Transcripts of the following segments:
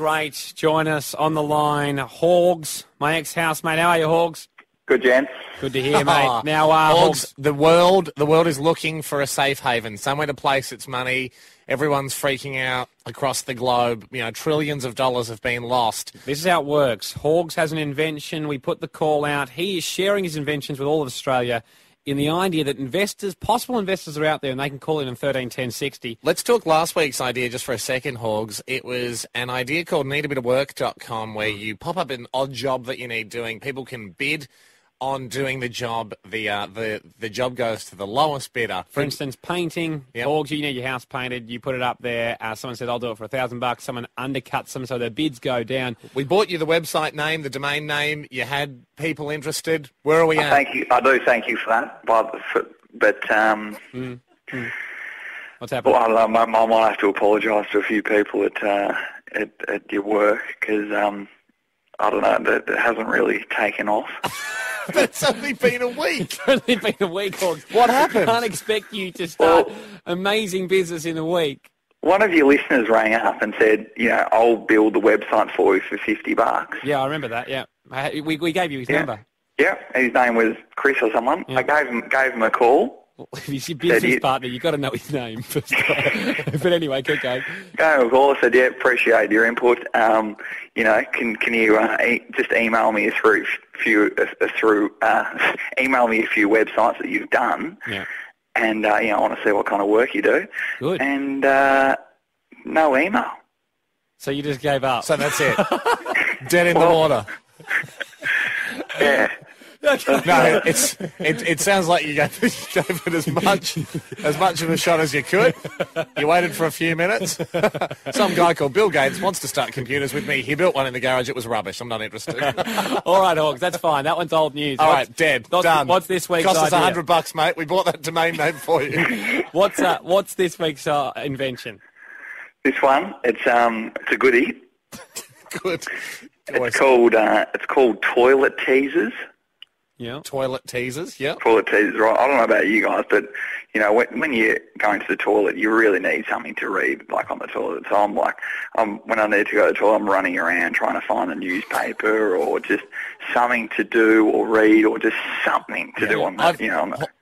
great. Join us on the line. Horgs, my ex-housemate. How are you, Horgs? Good, gents. Good to hear, mate. Now, Horgs, the world is looking for a safe haven, somewhere to place its money. Everyone's freaking out across the globe. You know, trillions of dollars have been lost. This is how it works. Horgs has an invention. We put the call out. He is sharing his inventions with all of Australia in the idea that possible investors are out there and they can call in on 131060. Let's talk last week's idea just for a second, Horgs. It was an idea called needabitofwork.com where you pop up an odd job that you need doing. People can bid on doing the job. The job goes to the lowest bidder. For instance, painting. Yep. Horgs, you need your house painted. You put it up there. Someone said, I'll do it for $1,000. Someone undercuts them so their bids go down. We bought you the website name, the domain name. You had people interested. Where are we at? Thank you. I do thank you for that. But What's happening? Well, I might have to apologise to a few people at your work because, I don't know, that hasn't really taken off. It's only been a week. It's only been a week, Horgs. What happened? I can't expect you to start amazing business in a week. One of your listeners rang up and said, I'll build the website for you for $50. Yeah, I remember that, yeah. We gave you his number. Yeah, his name was Chris or someone. Yeah. I gave him a call. If he's your business partner, you've got to know his name first. But anyway, keep going. Gave him a call. I said, appreciate your input. Can you just email me email me a few websites that you've done? Yeah. And I want to see what kind of work you do. Good. And no email. So you just gave up. So that's it. Dead in the water. Yeah. No, it sounds like you gave it as much of a shot as you could. You waited for a few minutes. Some guy called Bill Gates wants to start computers with me. He built one in the garage. It was rubbish. I'm not interested. All right, Horgs, that's fine. That one's old news. All right, dead. Done. What's this week's Cost idea? us $100, mate. We bought that domain name for you. What's this week's invention? This one, it's a goodie. Good. It's called Toilet Teasers. Yeah. Toilet teasers, yeah. Toilet teasers, right. I don't know about you guys, but, when you're going to the toilet, you really need something to read, like on the toilet. So when I need to go to the toilet, I'm running around trying to find a newspaper or just something to do or read or just something to do on that,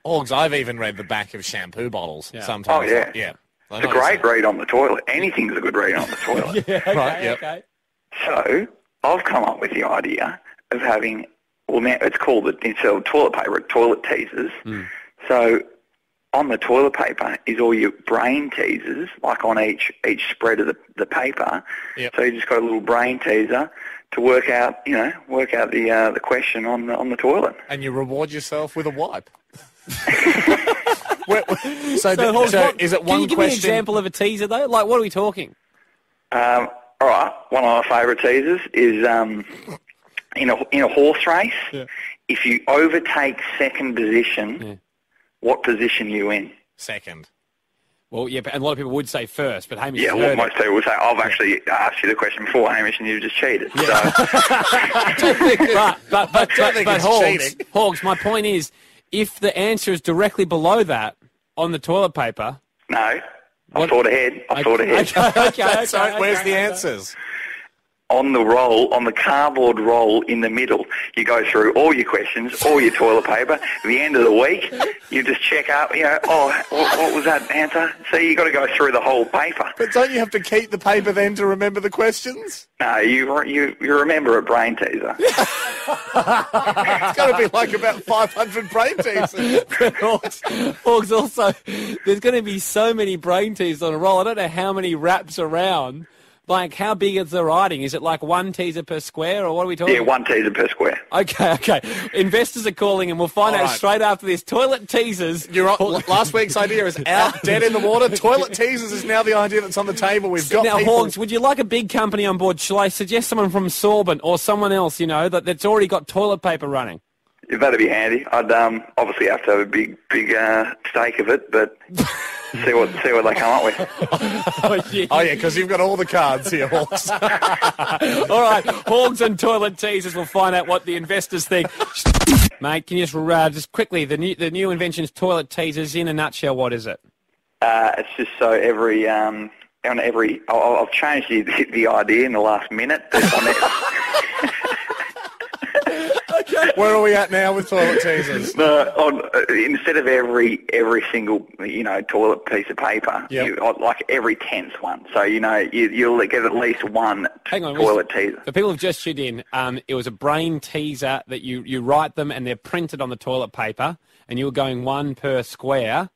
Horgs, I've even read the back of shampoo bottles sometimes. Oh, yeah. Yeah. It's a great read on the toilet. Anything's a good read on the toilet. Yeah, okay, right, yep. Okay. So I've come up with the idea of having... Well, now it's called, instead of toilet paper, toilet teasers. Mm. So on the toilet paper is all your brain teasers, like on each spread of the paper. Yep. So you just got a little brain teaser to work out the question on the toilet. And you reward yourself with a wipe. So is it one question? Can you give me an example of a teaser, though? Like, what are we talking? All right, one of my favourite teasers is... In a horse race, if you overtake second position, what position are you in? Second. Well, yeah, and a lot of people would say first, but Hamish... Yeah, well, most people would say, I've actually asked you the question before, Hamish, and you just cheated. Yeah. So. but Horgs, my point is, if the answer is directly below that on the toilet paper... No, I thought ahead. Okay, where's the answers? On the cardboard roll in the middle, you go through all your questions, all your toilet paper. At the end of the week, you just check out, what was that answer? So you got to go through the whole paper. But don't you have to keep the paper then to remember the questions? No, you remember a brain teaser. It's got to be like about 500 brain teasers. Horgs, also, there's going to be so many brain teasers on a roll. I don't know how many wraps around. Like, how big is the writing? Is it like one teaser per square, or what are we talking? Yeah, one teaser per square. Okay. Investors are calling, and we'll find out straight after this. Toilet teasers. Last week's idea is out, dead in the water. Toilet teasers is now the idea that's on the table. We've got now, people... Horgs, would you like a big company on board? Shall I suggest someone from Sorbent or someone else, that's already got toilet paper running? Yeah, that'd be handy. I'd obviously have to have a big stake of it, but... See what they come up with. Oh, yeah, because you've got all the cards here, Horgs. All right, Horgs and toilet teasers. We'll find out what the investors think. Mate, can you just quickly, the new invention's toilet teasers, in a nutshell, what is it? It's just so every on every. I've changed the idea in the last minute. Where are we at now with toilet teasers? Instead of every single toilet piece of paper, like every 10th one. So you'll get at least one toilet teaser. For people who've just tuned in, it was a brain teaser that you write them and they're printed on the toilet paper, and you were going one per square.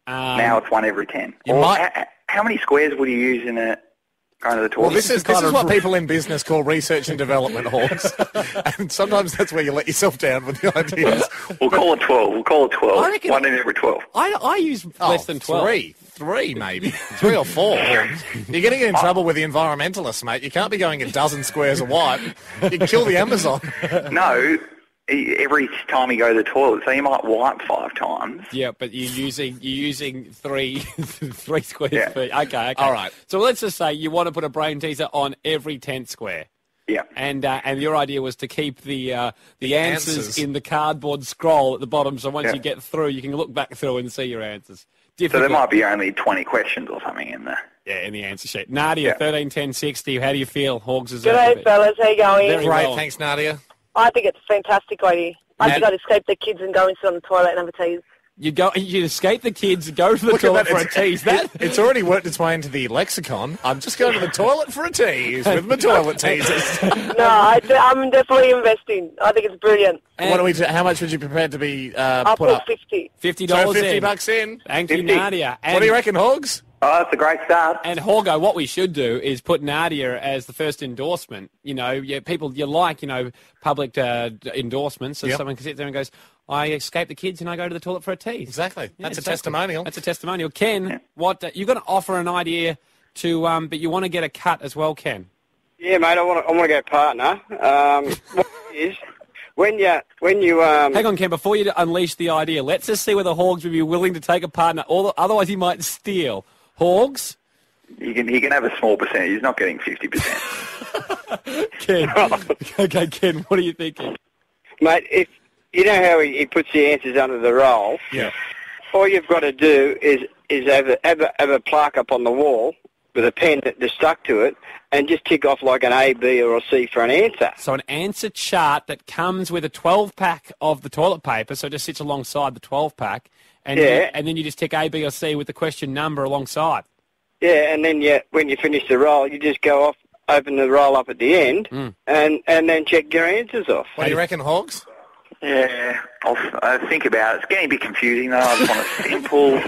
Now it's one every 10. How many squares would you use in a? Going to the toilet. Well, this is what people in business call research and development, Horgs. And sometimes that's where you let yourself down with the ideas. We'll call it 12. I reckon one in every 12. I use less than 12. Three maybe. 3 or 4. You're getting in trouble with the environmentalists, mate. You can't be going a dozen squares of white. You can kill the Amazon. No. Every time you go to the toilet, so you might wipe 5 times. Yeah, but you're using three squares. Yeah. Okay. All right. So let's just say you want to put a brain teaser on every 10th square. Yeah. And your idea was to keep the answers in the cardboard scroll at the bottom, so once you get through, you can look back through and see your answers. So there might be only 20 questions or something in there. Yeah, in the answer sheet. Nadia, 131060. How do you feel? Horgs is G'day, fellas. How you going? Very Great, well. thanks, Nadia. I think it's a fantastic idea. I think I'd escape the kids and go and sit on the toilet and have a tease. You'd escape the kids, go to the toilet for a tease. It's already worked its way into the lexicon. I'm just going to the toilet for a tease with my toilet teasers. No, I'm definitely investing. I think it's brilliant. How much would you prepare to be I'll put up? $50. $50 So $50 in. in. Thank you, Nadia. What do you reckon, Horgs? Oh, that's a great start. And Horgo, what we should do is put Nadia as the first endorsement. People you like, public endorsements. So someone can sit there and goes, I escape the kids and I go to the toilet for a tease. Exactly. That's a testimonial. That's a testimonial. Ken, what you've got to offer an idea to, but you want to get a cut as well, Ken. Yeah, mate. I want to go partner. What is when you Hang on, Ken. Before you unleash the idea, let's just see whether Horgs would be willing to take a partner. Otherwise, he might steal. Horgs? He can have a small percentage. He's not getting 50%. Ken. Okay, Ken, what are you thinking? Mate, if you know how he puts the answers under the roll, all you've got to do is have a plaque up on the wall with a pen that's stuck to it and just tick off like an A, B or a C for an answer. So an answer chart that comes with a 12-pack of the toilet paper, so it just sits alongside the 12-pack, and then you just tick A, B or C with the question number alongside. Yeah, and then when you finish the roll, you just go off, open the roll up at the end, and then check your answers off. What do you reckon, Horgs? Yeah, I'll think about it. It's getting a bit confusing, though. I just want it simple,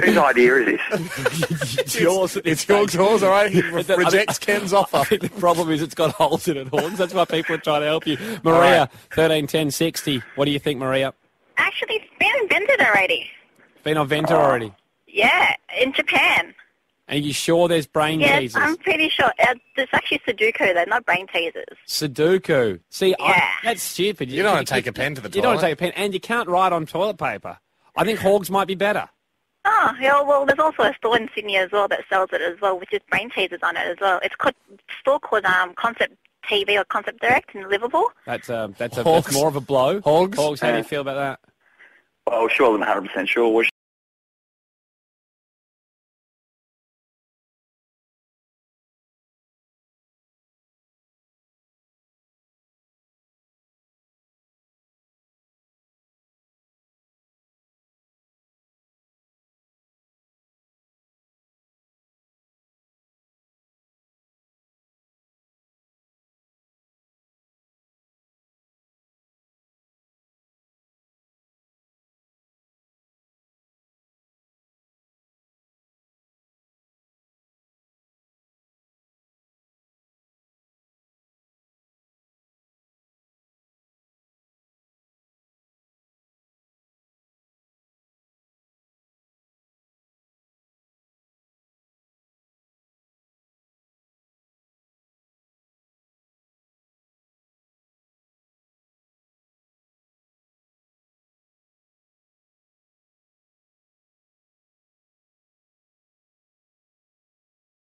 Whose idea is this? It's yours. It's yours, all right? He rejects Ken's offer. I think the problem is it's got holes in it, Horns. That's why people are trying to help you. Maria, 131060. What do you think, Maria? Actually, it's been invented already. Been invented already? Yeah, in Japan. Are you sure there's brain teasers? Yes, I'm pretty sure. It's actually Sudoku, though, not brain teasers. Sudoku. See, that's stupid. You don't want to take a pen to the toilet. You don't want to take a pen, and you can't write on toilet paper. I think Horgs might be better. Oh, yeah, well, there's also a store in Sydney as well that sells it as well, which is brain teasers on it as well. It's called Concept TV or Concept Direct in Liverpool. That's more of a blow. Horgs? Horgs, how do you feel about that? Well, she wasn't 100% sure, was